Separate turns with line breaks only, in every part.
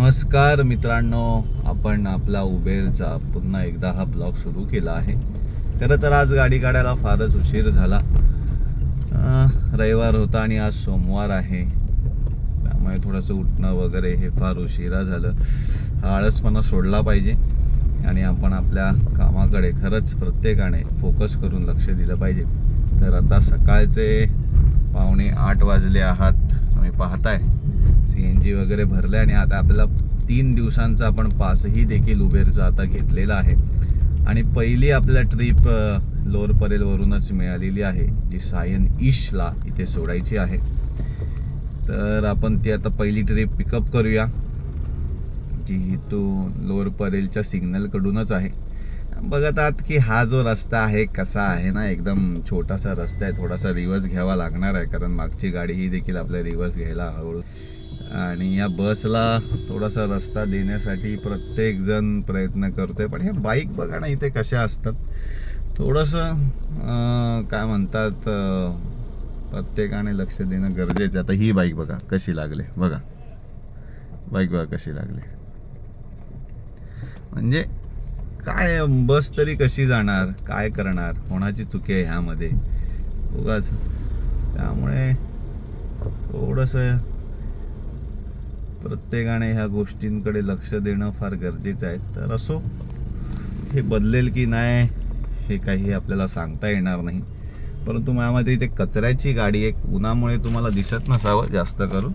नमस्कार मित्रांनो, आपण आपला उबेरचा पुन्हा एकदा हा ब्लॉग सुरू केला आहे. खरं तर आज गाडी काढायला फारच उशीर झाला. रविवार होता आणि आज सोमवार आहे, त्यामुळे थोडंसं उठणं वगैरे हे फार उशिरा झालं. हा आळसपणा सोडला पाहिजे आणि आपण आपल्या कामाकडे खरंच प्रत्येकाने फोकस करून लक्ष दिलं पाहिजे. तर आता सकाळचे 7:45 वाजले आहात. तुम्ही पाहताय CNG वगैरे भरले आणि आता आपल्याला 3 दिवसांचा आपण पासही देखील उबेरचा आता घेतलेला आहे. आणि पहिली आपल्या ट्रिप लोअर परेलवरूनच मिळालेली आहे, जी सायन ईशला इथे सोडायची आहे. तर आपण ती आता पहिली ट्रिप पिकअप करूया, जी तो लोअर परेलच्या सिग्नलकडूनच आहे. बघत आहात की हा जो रस्ता आहे कसा आहे ना, एकदम छोटासा रस्ता आहे. थोडासा रिवर्स घ्यावा लागणार आहे, कारण मागची गाडीही देखील आपल्या रिवर्स घ्यायला हळू. आणि या बसला थोडासा रस्ता देण्यासाठी प्रत्येकजण प्रयत्न करतोय, पण हे बाईक बघा ना इथे कशा असतात. थोडंसं काय म्हणतात, प्रत्येकाने लक्ष देणं गरजेचं. आता ही बाईक बघा कशी लागले, बघा बाईक बघा कशी लागली. म्हणजे काय, बस तरी कशी जाणार, काय करणार, कोणाची चुकी आहे ह्यामध्ये उगाच. त्यामुळे थोडंसं प्रत्येकाने ह्या गोष्टींकडे लक्ष देणं फार गरजेचं आहे. तर असो, हे बदलेल की नाही हे काही आपल्याला सांगता येणार नाही. परंतु माझ्यामध्ये इथे कचऱ्याची गाडी, एक उन्हामुळे तुम्हाला दिसत नसावं जास्त करून,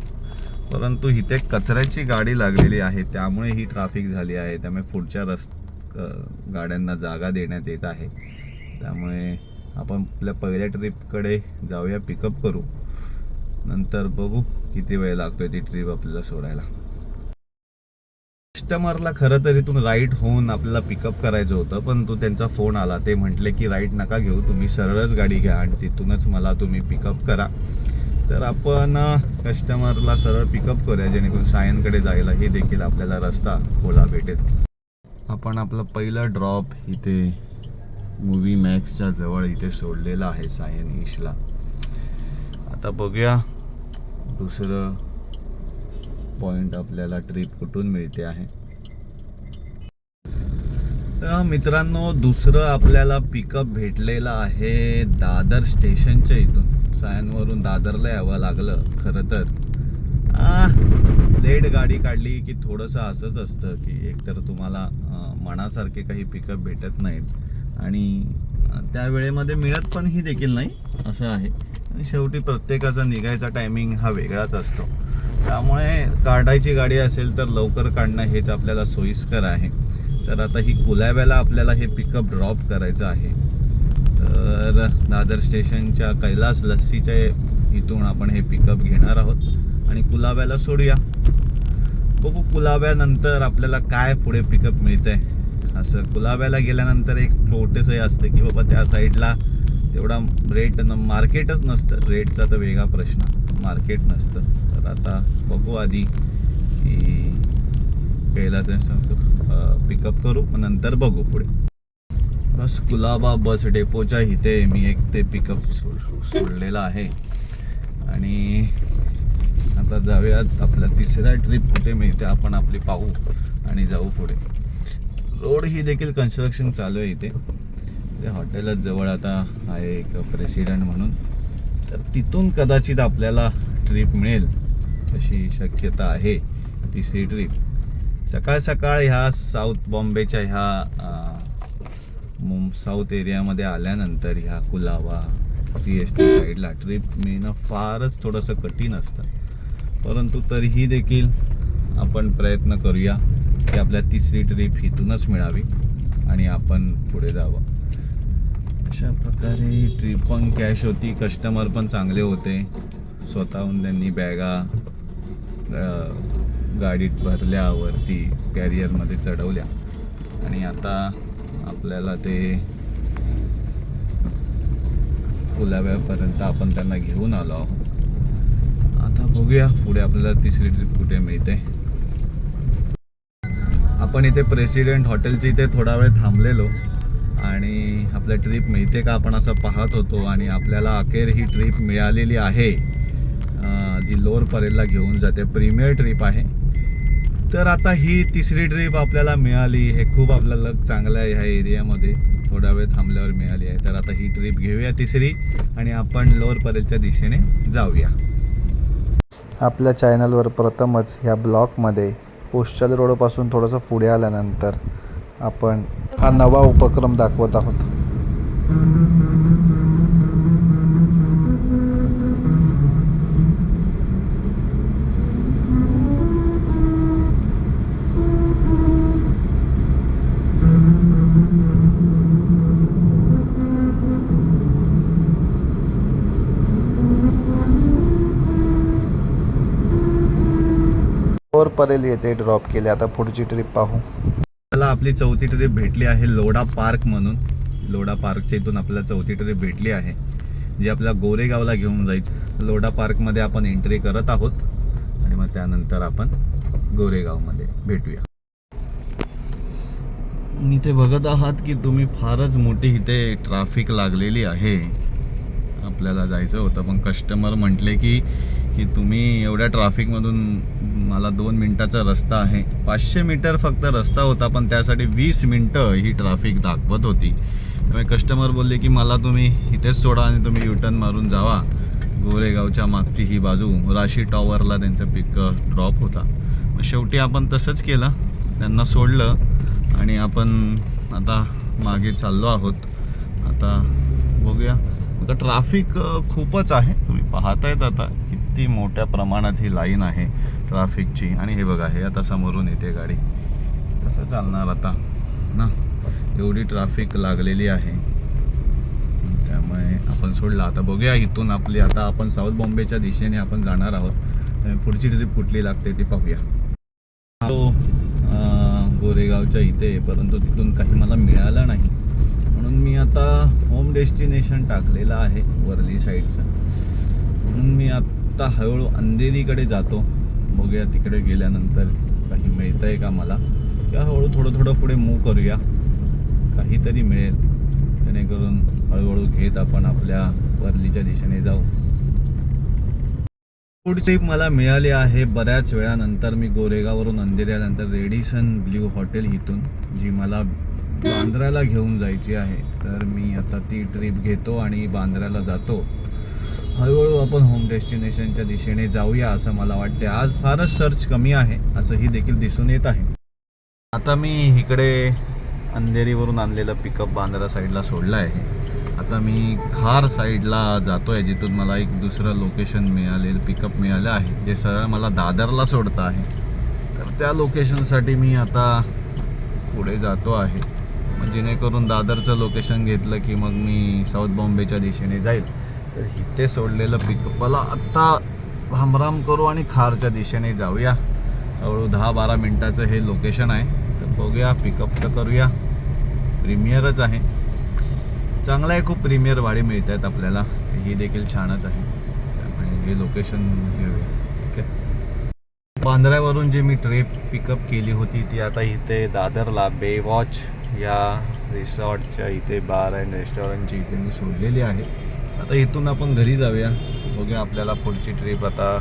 परंतु इथे कचऱ्याची गाडी लागलेली आहे, त्यामुळे ही ट्रॅफिक झाली आहे. त्यामुळे पुढच्या गाड्यांना जागा देण्यात येत आहे. त्यामुळे आपण आपल्या पहिल्या ट्रिपकडे जाऊया, पिकअप करू, नंतर बघू किती वेळ लागतोय ती ट्रिप आपल्याला सोडायला. कस्टमरला खरं तर इथून राईट होऊन आपल्याला पिकअप करायचं होतं, पण तो त्यांचा फोन आला. ते म्हटले की राईट नका घेऊ, तुम्ही सरळच गाडी घ्या आणि तिथूनच मला तुम्ही पिकअप करा. तर आपण कस्टमरला सरळ पिकअप करूया, जेणेकरून सायनकडे जायला हे देखील आपल्याला रस्ता खोला भेटेल. आपण आपलं पहिलं ड्रॉप इथे मूवी मॅक्सच्या जवळ इथे सोडलेला आहे सायन ईशला. आता बघूया दुसरं पॉइंट आपल्याला ट्रिप कुठून मिळते आहे. तर मित्रांनो, दुसरं आपल्याला पिकअप भेटलेलं आहे दादर स्टेशनच्या इथून. सायनवरून दादरला यावं लागलं. खरं तर लेट गाडी काढली की थोडंसं असंच असतं की एकतर तुम्हाला मनासारखे काही पिकअप भेटत नाहीत आणि त्या वेळेमध्ये मिळत पण ही देखील नाही, असं आहे. आणि शेवटी प्रत्येकाचा निघायचा टायमिंग हा वेगळाच असतो. त्यामुळे काढायची गाडी असेल तर लवकर काढणं हेच आपल्याला सोयीस्कर आहे. तर आता ही कुलाब्याला आपल्याला हे पिकअप ड्रॉप करायचं आहे. तर दादर स्टेशनच्या कैलास लस्सीच्या इथून आपण हे पिकअप घेणार आहोत आणि कुलाब्याला सोडूया. बघू कुलाब्यानंतर आपल्याला काय पुढे पिकअप मिळतंय. असं कुलाब्याला गेल्यानंतर एक छोटंसं हे असतं की बाबा त्या साईडला तेवढा रेट मार्केटच नसतं. रेटचा तर वेगळा प्रश्न, मार्केट नसतं. तर आता बघू आधी की कैलास पिकअप करू, मग नंतर बघू पुढे. बस कुलाबा बस डेपोच्या इथे मी एक ते पिकअप सोडलेला आहे आणि आता जाऊयात. आपल्या तिसऱ्या ट्रिप कुठे मिळते आपण आपली पाहू आणि जाऊ पुढे. रोड ही देखील कन्स्ट्रक्शन चालू आहे इथे. हॉटेलच जवळ आता आहे एक प्रेसिडेंट म्हणून, तर तिथून कदाचित आपल्याला ट्रिप मिळेल अशी शक्यता आहे. तिसरी ट्रिप सकाळ सकाळ ह्या साऊथ बॉम्बेच्या ह्या साऊथ एरियामध्ये आल्यानंतर ह्या कुलाबा CST साईडला ट्रिप मिळणं फारच थोडंसं कठीण असतं. परंतु तरीही देखील आपण प्रयत्न करूया की आपल्या तिसरी ट्रिप इथूनच मिळावी आणि आपण पुढे जावं. अशा प्रकारे ट्रिप पण कॅश होती, कस्टमर पण चांगले होते. स्वतःहून त्यांनी बॅगा गाडीत भरल्यावरती कॅरियरमध्ये चढवल्या आणि आता आपल्याला ते कुलाब्यापर्यंत आपण त्यांना घेऊन आलो आहोत. आता बघूया पुढे आपल्याला तिसरी ट्रिप कुठे मिळते. आपण इथे प्रेसिडेंट हॉटेलच्या इथे थोडा वेळ थांबलेलो आणि आपल्या ट्रिप मिळते का आपण असं पाहत होतो आणि आपल्याला अखेर ही ट्रिप मिळालेली आहे, जी लोअर परेलला घेऊन जाते. प्रीमियर ट्रिप आहे तर आता ही तिसरी ट्रिप आपल्याला मिळाली. हे खूप आपला लक चांगला आहे ह्या एरियामध्ये, थोडा वेळ थांबल्यावर मिळाली आहे. तर आता ही ट्रिप घेऊया तिसरी आणि आपण लोअर परेलच्या दिशेने जाऊया. आपल्या चॅनलवर प्रथमच ह्या ब्लॉकमध्ये पोस्टल रोडपासून थोडंसं पुढे आल्यानंतर आपण हा नवा उपक्रम दाखवत आहोत. लोअर परेल येथे ड्रॉप केले. आता पुढची ट्रिप पाहू. आपल्याला आपली चौथी ट्रिप भेटली आहे लोढा पार्क म्हणून. लोढा पार्कच्या इथून आपल्याला चौथी ट्रिप भेटली आहे जी आपल्या गोरेगावला घेऊन जायची. लोढा पार्कमध्ये आपण एंट्री करत आहोत आणि मग त्यानंतर आपण गोरेगावमध्ये भेटूया. इथे बघत आहात की तुम्ही फारच मोठी इथे ट्रॅफिक लागलेली आहे. आपल्याला जायचं होतं पण कस्टमर म्हटले की तुम्ही एवढ्या ट्रॅफिकमधून, मला 2 मिनिटाचा रस्ता आहे, 500 मीटर फक्त रस्ता होता पण त्यासाठी 20 मिनटं ही ट्रॅफिक दाखवत होती. त्यामुळे कस्टमर बोलले की मला तुम्ही इथेच सोडा आणि तुम्ही युटर्न मारून जावा. गोरेगावच्या मागची ही बाजू राशी टॉवरला त्यांचा पिक ड्रॉप होता. मग शेवटी आपण तसंच केलं, त्यांना सोडलं आणि आपण आता मागे चाललो आहोत. आता बघूया. आता ट्रॅफिक खूपच आहे, तुम्ही पाहतायत आता किती मोठ्या प्रमाणात ही लाईन आहे ट्रॅफिकची. आणि हे बघा, हे आता समोरून येते गाडी, कसं चालणार आता ना, एवढी ट्रॅफिक लागलेली आहे. त्यामुळे आपण सोडला. आता बघूया इथून आपली, आता आपण साऊथ बॉम्बेच्या दिशेने आपण जाणार आहोत. पुढची ट्रिप कुठली लागते ती पाहूया. गोरेगावच्या इथे, परंतु तिथून काही मला मिळालं नाही म्हणून मी आता होम डेस्टिनेशन टाकलेलं आहे वरली साईडचं. म्हणून मी आत्ता हळूहळू अंधेरीकडे जातो. बघूया तिकडे गेल्यानंतर काही मिळतं आहे का मला, किंवा हळूहळू थोडं पुढे मूव करूया, काहीतरी मिळेल. जेणेकरून हळूहळू घेत आपण आपल्या वरलीच्या दिशेने जाऊ. पुढची मला मिळाली आहे बऱ्याच वेळानंतर. मी गोरेगाववरून अंधेरी आल्यानंतर रेडिसन ब्ल्यू हॉटेल इथून, जी मला बांद्र्याला घेऊन जायची आहे. तर मी आता ती ट्रिप घेतो आणि बांद्र्याला जातो. हळूहळू आपण होम डेस्टिनेशनच्या दिशेने जाऊया असं मला वाटते. आज फारच सर्च कमी आहे असंही देखील दिसून येत आहे. आता मी इकडे अंधेरीवरून आणलेलं पिकअप बांद्रा साईडला सोडलं आहे. आता मी खार साईडला जातो आहे, जिथून मला एक दुसरं लोकेशन मिळालेलं, पिकअप मिळालं आहे, जे सरळ मला दादरला सोडतं आहे. तर त्या लोकेशनसाठी मी आता पुढे जातो आहे. मग जेणेकरून दादरचं लोकेशन घेतलं की मग मी साऊथ बॉम्बेच्या दिशेने जाईल. तर इथे सोडलेलं पिकअपला आत्ता रामराम करू आणि खारच्या दिशेने जाऊया. हळूहळू 10-12 मिनटाचं हे लोकेशन आहे. तर बघूया, पिकअप तर करूया. प्रीमियरच आहे, चांगलं आहे, खूप प्रीमियर भाडे मिळत आहेत आपल्याला, ही देखील छानच आहे. त्यामुळे हे लोकेशन घेऊया. ओके. बांद्र्यावरून जी मी ट्रिप पिकअप केली होती ती आता इथे दादरला बे वॉच या रिसॉर्टच्या इथे, बार अँड रेस्टॉरंटची इथे मी सोडलेली आहे. आता इथून आपण घरी जाऊया. बघूया आपल्याला पुढची ट्रिप आता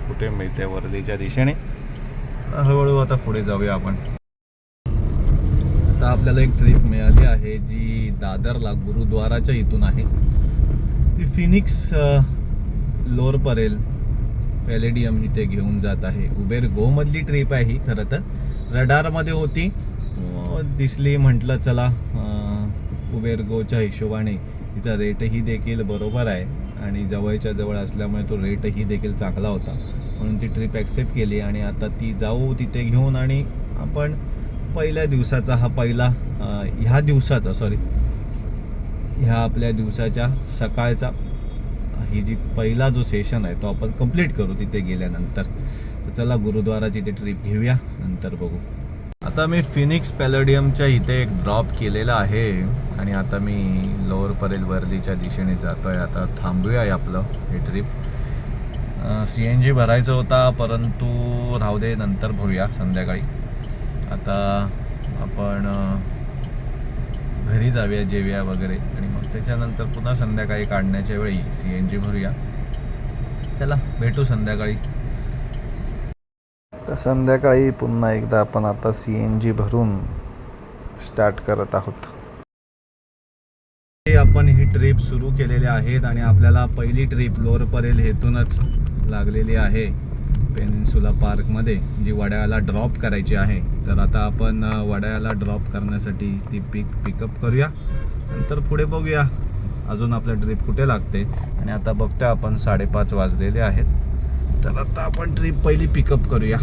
कुठे मिळते वर्धेच्या दिशेने. हळूहळू आता पुढे जाऊया आपण. आता आपल्याला एक ट्रिप मिळाली आहे जी दादरला गुरुद्वाराच्या इथून आहे. ती फिनिक्स लोअर परेल पॅलेडियम इथे घेऊन जात आहे. उबेर गोमधली ट्रिप आहे ही. खरं तर रडारमध्ये होती, दिसली, म्हटलं चला उबेर गोच्या हिशोबाने तिचा रेटही देखील बरोबर आहे आणि जवळच्या जवळ असल्यामुळे तो रेटही देखील चांगला होता, म्हणून ती ट्रिप ॲक्सेप्ट केली. आणि आता ती जाऊ तिथे घेऊन आणि आपण पहिल्या दिवसाचा ह्या आपल्या दिवसाच्या सकाळचा ही जी पहिला जो सेशन आहे तो आपण कंप्लीट करू तिथे गेल्यानंतर. तर चला गुरुद्वाराची ती ट्रिप घेऊया, नंतर बघू. आता मी फिनिक्स पॅलेडियमच्या इथे एक ड्रॉप केलेला आहे आणि आता मी लोअर परेल वर्लीच्या दिशेने जातो आहे. आता थांबूया आपलं हे ट्रिप. CNG भरायचं होता परंतु राहू दे, नंतर भरूया संध्याकाळी. आता आपण घरी जाऊया, जेवूया वगैरे आणि मग त्याच्यानंतर पुन्हा संध्याकाळी काढण्याच्या वेळी CNG भरूया. चला भेटू संध्याकाळी. तर संध्याकाळी पुन्हा एकदा आपण आता CNG भरून स्टार्ट करत आहोत. आपण ही ट्रिप सुरू केलेली आहेत आणि आपल्याला पहिली ट्रिप लोअर परेल हेतूनच लागलेली आहे पेनिन्सुला पार्कमध्ये, जी वडाळ्याला ड्रॉप करायची आहे. तर आता आपण वडाळ्याला ड्रॉप करण्यासाठी ती पिकअप करूया, नंतर पुढे बघूया अजून आपल्या ट्रिप कुठे लागते. आणि आता बघतोय आपण 5:30 वाजलेले आहेत. तर आता आपण ट्रिप पहिली पिकअप करूया.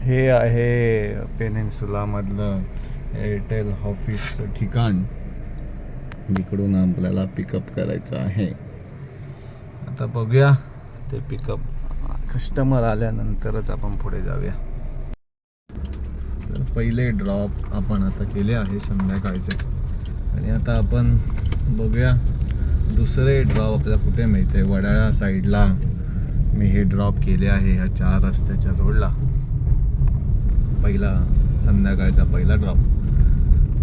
हे आहे पेनिन्सुलामधलं एअरटेल ऑफिसचं ठिकाण, जिकडून आपल्याला पिकअप करायचं आहे. आता बघूया ते पिकअप कस्टमर आल्यानंतरच आपण पुढे जाऊया. तर पहिले ड्रॉप आपण आता केले आहे संध्याकाळचे, आणि आता आपण बघूया दुसरे ड्रॉप आपल्याला कुठे मिळते. वडाळा साईडला मी हे ड्रॉप केले आहे ह्या 4 रस्त्याच्या रोडला. संध्याकाळचा पहिला ड्रॉप.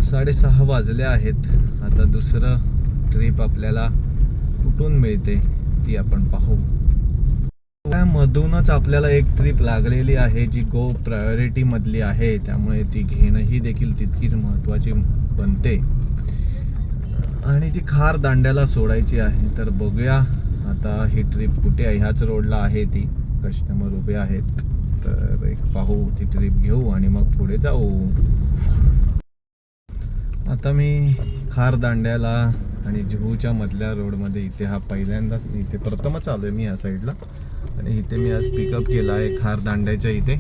6:30 वाजले आहेत. आता दुसरं ट्रिप आपल्याला कुठून मिळते ती आपण पाहू. त्यामधूनच आपल्याला एक ट्रिप लागलेली आहे जी गो प्रायोरिटी मधली आहे, त्यामुळे ती घेणं ही देखील तितकीच महत्त्वाची बनते. आणि ती खार दांड्याला सोडायची आहे. तर बघूया आता ही ट्रिप कुठे आहे. ह्याच रोडला आहे ती. कस्टमर उभे आहेत, तर एक पाहू ती ट्रिप घेऊ आणि मग पुढे जाऊ. आता मी खार दांड्याला आणि जुहूच्या मधल्या रोडमध्ये इथे पहिल्यांदाच इथे प्रथमच आलो आहे मी या साईडला. आणि इथे मी आज पिकअप केला आहे खार दांड्याच्या इथे.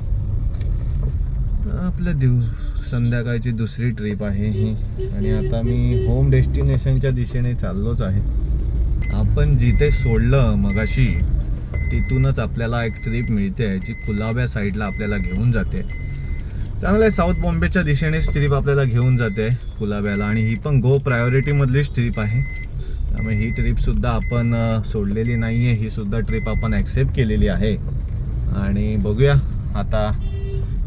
आपल्या संध्याकाळची दुसरी ट्रिप आहे ही. आणि आता मी होम डेस्टिनेशनच्या दिशेने चाललोच आहे. आपण जिथे सोडलं मगाशी तिथूनच आपल्याला एक ट्रिप मिळते जी कुलाब्या साईडला आपल्याला घेऊन जाते. चांगलं आहे, साऊथ बॉम्बेच्या दिशेनेच ट्रिप आपल्याला घेऊन जाते कुलाब्याला. आणि ही पण गो प्रायोरिटीमधलीच ट्रिप आहे, त्यामुळे ही ट्रिपसुद्धा आपण सोडलेली नाही आहे. ही सुद्धा ट्रिप आपण ॲक्सेप्ट केलेली आहे. आणि बघूया आता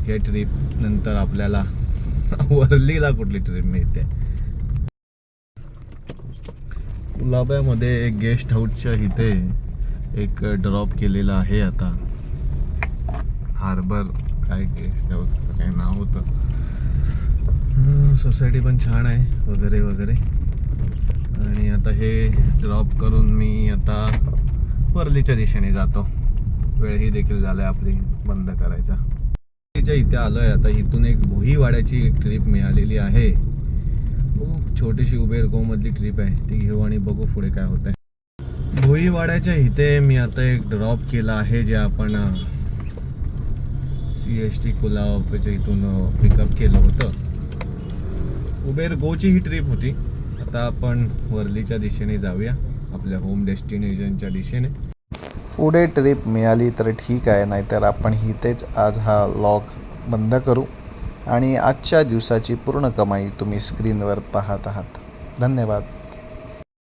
हे ट्रिप नंतर आपल्याला वर्लीला कुठली ट्रिप मिळते. कुलाब्यामध्ये एक गेस्ट हाऊसच्या इथे एक ड्रॉप केलेला आहे. आता हार्बर काय गेस्ट हाऊस असं काय नाव होतं. सोसायटी पण छान आहे वगैरे वगैरे. आणि आता हे ड्रॉप करून मी आता वर्लीच्या दिशेने जातो. वेळही देखील झाला आहे आपली बंद करायचा. इथे आलो आहे. आता इथून एक भोईवाड्याची एक ट्रिप मिळालेली आहे. छोटीशी उबेर गोमधली ट्रिप आहे, ती घेऊ आणि बघू पुढे काय होत आहे. भोईवाड्याच्या इथे मी आता एक ड्रॉप केला आहे, जे आपण CST कुलाब्याच्या इथून पिकअप केलं होतं. उबेर गोची ही ट्रिप होती. आता आपण वर्लीच्या दिशेने जाऊया, आपल्या होम डेस्टिनेशनच्या दिशेने. पुढे ट्रिप मिळाली तर ठीक आहे, नाहीतर आपण इथेच आज हा व्लॉग बंद करू. आणि आजच्या दिवसाची पूर्ण कमाई तुम्ही स्क्रीनवर पाहत आहात. धन्यवाद.